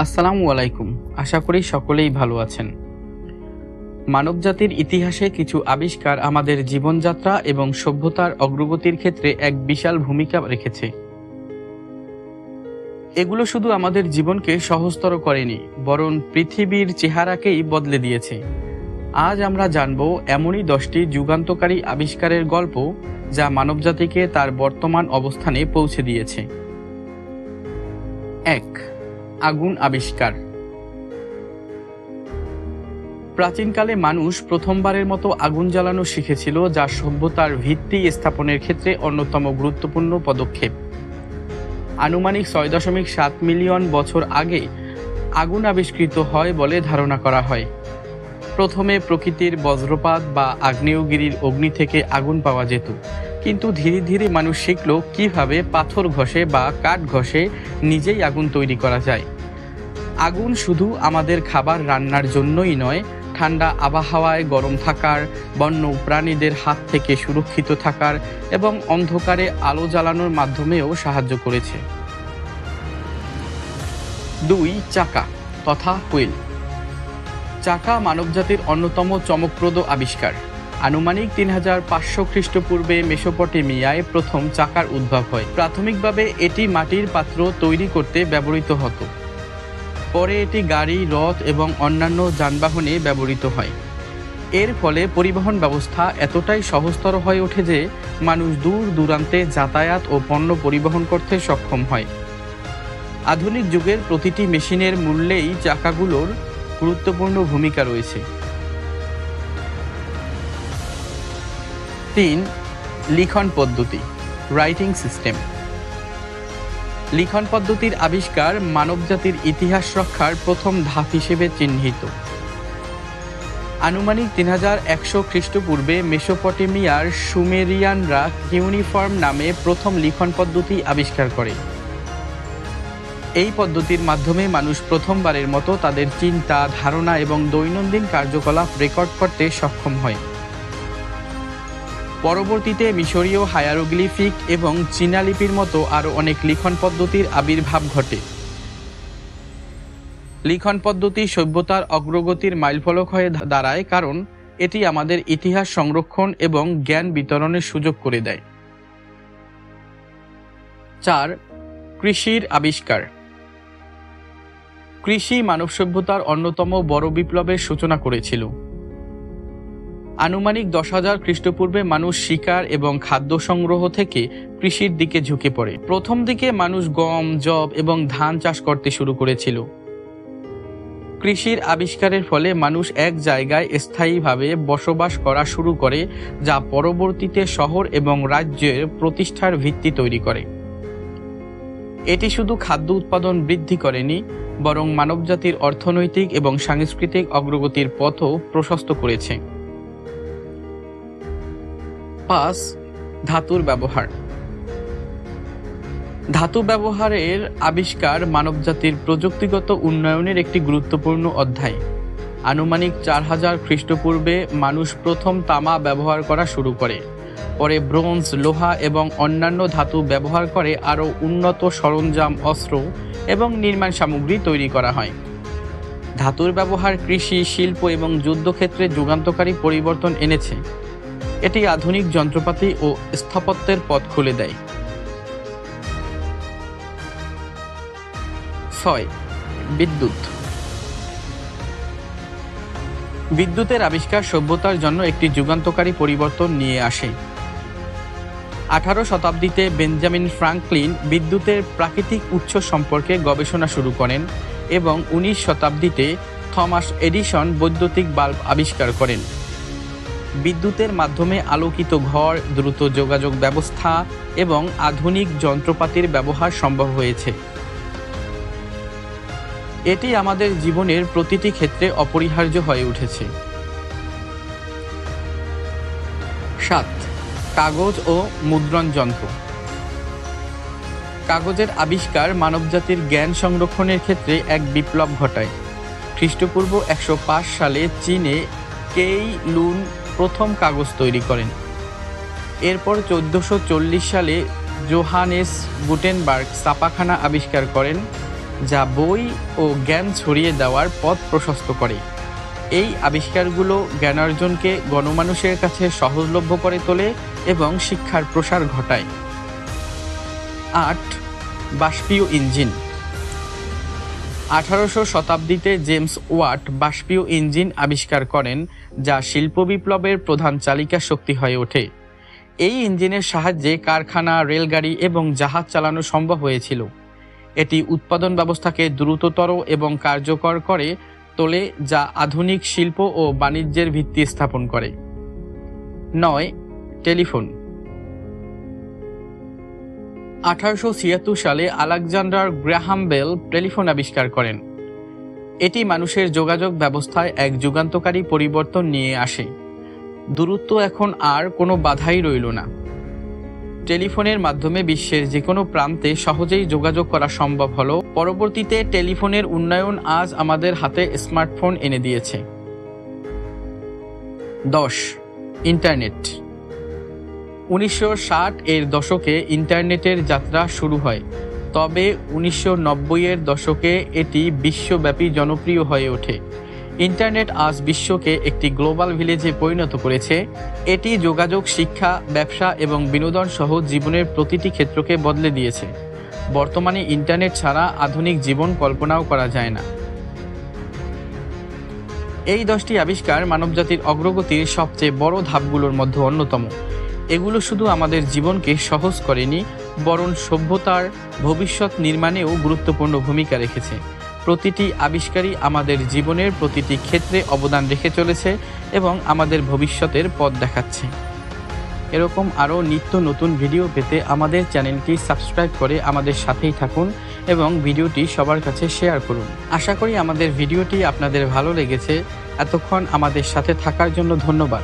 আসসালামু আলাইকুম। আশা করি সকলেই ভালো আছেন। মানবজাতির ইতিহাসে কিছু আবিষ্কার আমাদের জীবনযাত্রা এবং সভ্যতার অগ্রগতির ক্ষেত্রে এক বিশাল ভূমিকা রেখেছে। এগুলো শুধু আমাদের জীবনকে সহজতর করেনি, বরং পৃথিবীর চেহারাকেই বদলে দিয়েছে। আজ আমরা জানব এমনই 10টি যুগান্তকারী আবিষ্কারের গল্প, যা মানবজাতিকে তার বর্তমান অবস্থানে পৌঁছে দিয়েছে। 1. আগুন আবিষ্কার। প্রাচীনকালে মানুষ প্রথমবারের মতো আগুন জ্বালানো শিখেছিল, যা সভ্যতার ভিত্তি স্থাপনের ক্ষেত্রে অন্যতম গুরুত্বপূর্ণ পদক্ষেপ। আনুমানিক 6.7 মিলিয়ন বছর আগে আগুন আবিষ্কৃত হয় বলে ধারণা করা হয়। প্রথমে প্রকৃতির বজ্রপাত বা আগ্নেয়গিরির অগ্নি থেকে আগুন পাওয়া যেত, কিন্তু ধীরে ধীরে মানুষ শিখল কিভাবে পাথর ঘষে বা কাঠ ঘষে নিজেই আগুন তৈরি করা যায়। আগুন শুধু আমাদের খাবার রান্নার জন্যই নয়, ঠান্ডা আবহাওয়ায় গরম থাকার, বন্য প্রাণীদের হাত থেকে সুরক্ষিত থাকার এবং অন্ধকারে আলো জ্বালানোর মাধ্যমেও সাহায্য করেছে। 2. চাকা তথা হুইল। চাকা মানবজাতির অন্যতম চমকপ্রদ আবিষ্কার। আনুমানিক 3500 খ্রিস্টপূর্বে মেসোপটেমিয়ায় প্রথম চাকার উদ্ভব হয়। প্রাথমিকভাবে এটি মাটির পাত্র তৈরি করতে ব্যবহৃত হতো। পরে এটি গাড়ি, রথ এবং অন্যান্য যানবাহনে ব্যবহৃত হয়। এর ফলে পরিবহন ব্যবস্থা এতটাই সহজতর হয়ে ওঠে যে মানুষ দূর দূরান্তে যাতায়াত ও পণ্য পরিবহন করতে সক্ষম হয়। আধুনিক যুগের প্রতিটি মেশিনের মূল্যেই চাকাগুলোর গুরুত্বপূর্ণ ভূমিকা রয়েছে। 3. লিখন পদ্ধতি, রাইটিং সিস্টেম। লিখন পদ্ধতির আবিষ্কার মানবজাতির ইতিহাস রক্ষার প্রথম ধাপ হিসেবে চিহ্নিত। আনুমানিক 3100 খ্রিস্টপূর্বে মেসোপটেমিয়ার সুমেরিয়ানরা কিউনিফর্ম নামে প্রথম লিখন পদ্ধতি আবিষ্কার করে। এই পদ্ধতির মাধ্যমে মানুষ প্রথমবারের মতো তাদের চিন্তা, ধারণা এবং দৈনন্দিন কার্যকলাপ রেকর্ড করতে সক্ষম হয়। পরবর্তীতে মিশরীয় হায়ারোগ্লিফিক এবং চীনা লিপির মতো আরও অনেক লিখন পদ্ধতির আবির্ভাব ঘটে। লিখন পদ্ধতি সভ্যতার অগ্রগতির মাইলফলক হয়ে দাঁড়ায়, কারণ এটি আমাদের ইতিহাস সংরক্ষণ এবং জ্ঞান বিতরণের সুযোগ করে দেয়। 4. কৃষির আবিষ্কার। কৃষি মানব সভ্যতার অন্যতম বড় বিপ্লবের সূচনা করেছিল। আনুমানিক 10,000 খ্রিস্টপূর্বে মানুষ শিকার এবং খাদ্য সংগ্রহ থেকে কৃষির দিকে ঝুঁকে পড়ে। প্রথম দিকে মানুষ গম, যব এবং ধান চাষ করতে শুরু করেছিল। কৃষির আবিষ্কারের ফলে মানুষ এক জায়গায় স্থায়ীভাবে বসবাস করা শুরু করে, যা পরবর্তীতে শহর এবং রাজ্যের প্রতিষ্ঠার ভিত্তি তৈরি করে। এটি শুধু খাদ্য উৎপাদন বৃদ্ধি করেনি, বরং মানবজাতির অর্থনৈতিক এবং সাংস্কৃতিক অগ্রগতির পথও প্রশস্ত করেছে। 5. ধাতুর ব্যবহার। ধাতু ব্যবহারের আবিষ্কার মানবজাতির প্রযুক্তিগত উন্নয়নের একটি গুরুত্বপূর্ণ অধ্যায়। আনুমানিক 4000 খ্রিস্টপূর্বে মানুষ প্রথম তামা ব্যবহার করা শুরু করে। পরে ব্রোঞ্জ, লোহা এবং অন্যান্য ধাতু ব্যবহার করে আরও উন্নত সরঞ্জাম, অস্ত্র এবং নির্মাণ সামগ্রী তৈরি করা হয়। ধাতুর ব্যবহার কৃষি, শিল্প এবং যুদ্ধক্ষেত্রে যুগান্তকারী পরিবর্তন এনেছে। এটি আধুনিক যন্ত্রপাতি ও স্থাপত্যের পথ খুলে দেয়। 6. বিদ্যুৎ। বিদ্যুতের আবিষ্কার সভ্যতার জন্য একটি যুগান্তকারী পরিবর্তন নিয়ে আসে। 18 শতাব্দীতে বেঞ্জামিন ফ্রাঙ্কলিন বিদ্যুতের প্রাকৃতিক উৎস সম্পর্কে গবেষণা শুরু করেন এবং 19 শতাব্দীতে থমাস এডিসন বৈদ্যুতিক বাল্ব আবিষ্কার করেন। বিদ্যুতের মাধ্যমে আলোকিত ঘর, দ্রুত যোগাযোগ ব্যবস্থা এবং আধুনিক যন্ত্রপাতির ব্যবহার সম্ভব হয়েছে। এটি আমাদের জীবনের প্রতিটি ক্ষেত্রে অপরিহার্য হয়ে উঠেছে। 7. কাগজ ও মুদ্রণ যন্ত্র। কাগজের আবিষ্কার মানবজাতির জ্ঞান সংরক্ষণের ক্ষেত্রে এক বিপ্লব ঘটায়। খ্রিস্টপূর্ব 105 সালে চীনে কেই লুন প্রথম কাগজ তৈরি করেন। এরপর 1440 সালে জোহানেস গুটেনবার্গ ছাপাখানা আবিষ্কার করেন যা বই ও জ্ঞান ছড়িয়ে দেওয়ার পথ প্রশস্ত করে। এই আবিষ্কারগুলো জ্ঞানার্জনকে গণমানুষের কাছে সহজলভ্য করে তোলে এবং শিক্ষার প্রসার ঘটায়। 8. বাষ্পীয় ইঞ্জিন। 18শো শতাব্দীতে জেমস ওয়াট বাষ্পীয় ইঞ্জিন আবিষ্কার করেন, যা শিল্প বিপ্লবের প্রধান চালিকা শক্তি হয়ে ওঠে। এই ইঞ্জিনের সাহায্যে কারখানা, রেলগাড়ি এবং জাহাজ চালানো সম্ভব হয়েছিল। এটি উৎপাদন ব্যবস্থাকে দ্রুততর এবং কার্যকর করে তোলে, যা আধুনিক শিল্প ও বাণিজ্যের ভিত্তি স্থাপন করে। 9. টেলিফোন। 1876 সালে আলেকজান্ডার গ্রাহাম বেল টেলিফোন আবিষ্কার করেন। এটি মানুষের যোগাযোগ ব্যবস্থায় এক যুগান্তকারী পরিবর্তন নিয়ে আসে। দূরত্ব এখন আর কোনো বাধাই রইল না। টেলিফোনের মাধ্যমে বিশ্বের যে কোনো প্রান্তে সহজেই যোগাযোগ করা সম্ভব হলো। পরবর্তীতে টেলিফোনের উন্নয়ন আজ আমাদের হাতে স্মার্টফোন এনে দিয়েছে। 10. ইন্টারনেট। 1960 এর দশকে ইন্টারনেটের যাত্রা শুরু হয়, তবে 1990 এর দশকে এটি বিশ্বব্যাপী জনপ্রিয় হয়ে ওঠে। ইন্টারনেট আজ বিশ্বকে একটি গ্লোবাল ভিলেজে পরিণত করেছে। এটি যোগাযোগ, শিক্ষা, ব্যবসা এবং বিনোদন সহ জীবনের প্রতিটি ক্ষেত্রকে বদলে দিয়েছে। বর্তমানে ইন্টারনেট ছাড়া আধুনিক জীবন কল্পনাও করা যায় না। এই 10টি আবিষ্কার মানবজাতির অগ্রগতির সবচেয়ে বড় ধাপগুলোর মধ্যে অন্যতম। এগুলো শুধু আমাদের জীবনকে সহজ করেনি, বরং সভ্যতার ভবিষ্যৎ নির্মাণেও গুরুত্বপূর্ণ ভূমিকা রেখেছে। প্রতিটি আবিষ্কারই আমাদের জীবনের প্রতিটি ক্ষেত্রে অবদান রেখে চলেছে এবং আমাদের ভবিষ্যতের পথ দেখাচ্ছে। এরকম আরও নিত্য নতুন ভিডিও পেতে আমাদের চ্যানেলটি সাবস্ক্রাইব করে আমাদের সাথেই থাকুন এবং ভিডিওটি সবার কাছে শেয়ার করুন। আশা করি আমাদের ভিডিওটি আপনাদের ভালো লেগেছে। এতক্ষণ আমাদের সাথে থাকার জন্য ধন্যবাদ।